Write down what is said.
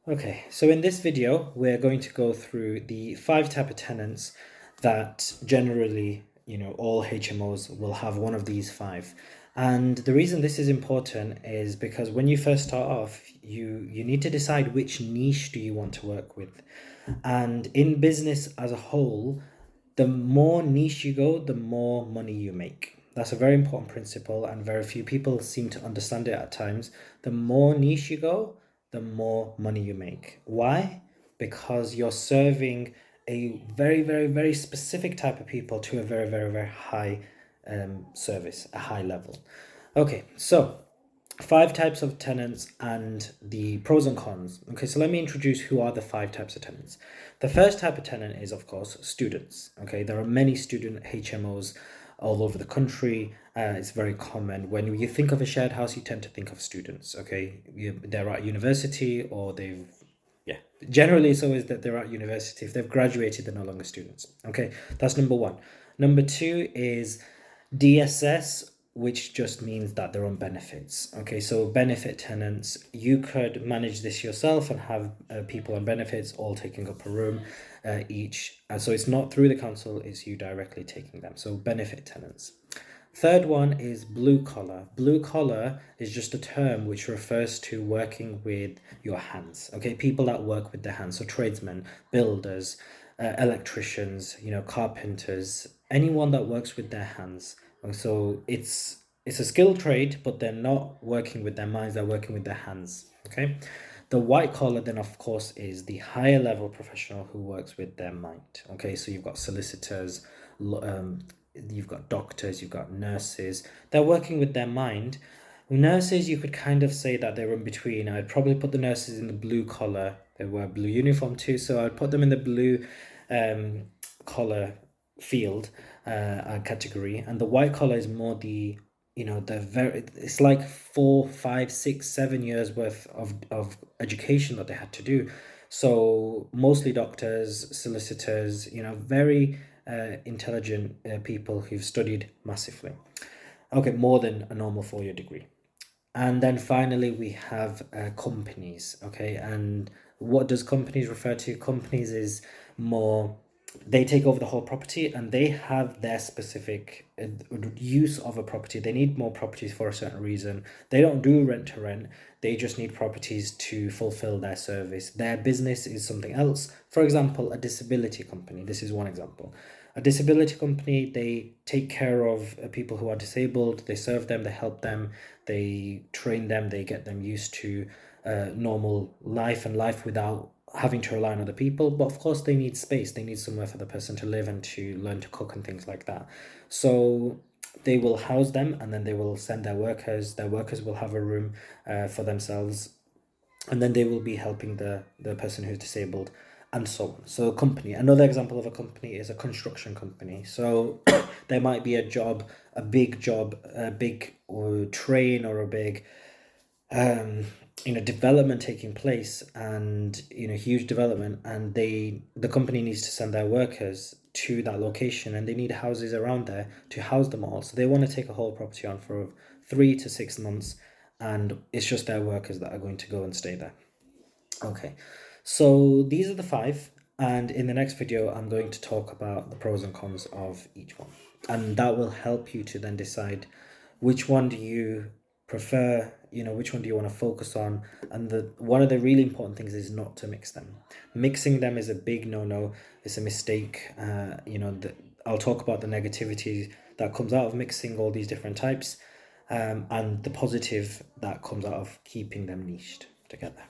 Okay, so in this video, we're going to go through the 5 type of tenants that generally, all HMOs will have one of these 5. And the reason this is important is because when you first start off, you need to decide which niche do you want to work with. And in business as a whole, the more niche you go, the more money you make. That's a very important principle, and very few people seem to understand it at times. The more niche you go, the more money you make. Why? Because you're serving a very, very, very specific type of people to a very, very, very high service, a high level. Okay, so 5 types of tenants and the pros and cons. Okay, so let me introduce who are the 5 types of tenants. The first type of tenant is, of course, students. Okay, there are many student HMOs all over the country. It's very common. When you think of a shared house, you tend to think of students. Okay, they're at university or they've yeah, generally it's always that they're at university. If they've graduated, they're no longer students. Okay, that's number one. Number two is DSS, which just means that they're on benefits. Okay, so benefit tenants, you could manage this yourself and have people on benefits all taking up a room each. And so it's not through the council, it's you directly taking them. So benefit tenants. Third one is blue collar. Blue collar is just a term which refers to working with your hands. Okay, people that work with their hands. So tradesmen, builders, electricians, carpenters, anyone that works with their hands. So it's a skilled trade, but they're not working with their minds, they're working with their hands. Okay. The white collar then of course is the higher level professional who works with their mind. Okay, so you've got solicitors, you've got doctors, you've got nurses. They're working with their mind. Nurses, you could kind of say that they're in between. I'd probably put the nurses in the blue collar. They wear blue uniform too, so I'd put them in the blue collar field category, and the white collar is more the the very, it's like 4, 5, 6, 7 years worth of education that they had to do. So mostly doctors, solicitors, very intelligent people who've studied massively. Okay, more than a normal 4-year degree. And then finally, we have companies. Okay, and what does companies refer to? Companies is more, they take over the whole property and they have their specific use of a property. They need more properties for a certain reason. They don't do rent to rent. They just need properties to fulfill their service. Their business is something else. For example, a disability company. This is one example. A disability company, they take care of people who are disabled. They serve them, they help them, they train them, they get them used to normal life and life without having to rely on other people. But of course, they need space. They need somewhere for the person to live and to learn to cook and things like that. So they will house them and then they will send their workers. Their workers will have a room for themselves, and then they will be helping the person who's disabled, and so on. So a company, another example of a company is a construction company. So there might be a job, a big job, a big train or a big development taking place, and huge development, and the company needs to send their workers to that location, and they need houses around there to house them all. So they want to take a whole property on for 3 to 6 months, and it's just their workers that are going to go and stay there. Okay, so these are the 5, and in the next video I'm going to talk about the pros and cons of each one, and that will help you to then decide which one do you prefer, which one do you want to focus on. And one of the really important things is not to mix them. Mixing them is a big no-no. It's a mistake. I'll talk about the negativity that comes out of mixing all these different types, and the positive that comes out of keeping them niched together.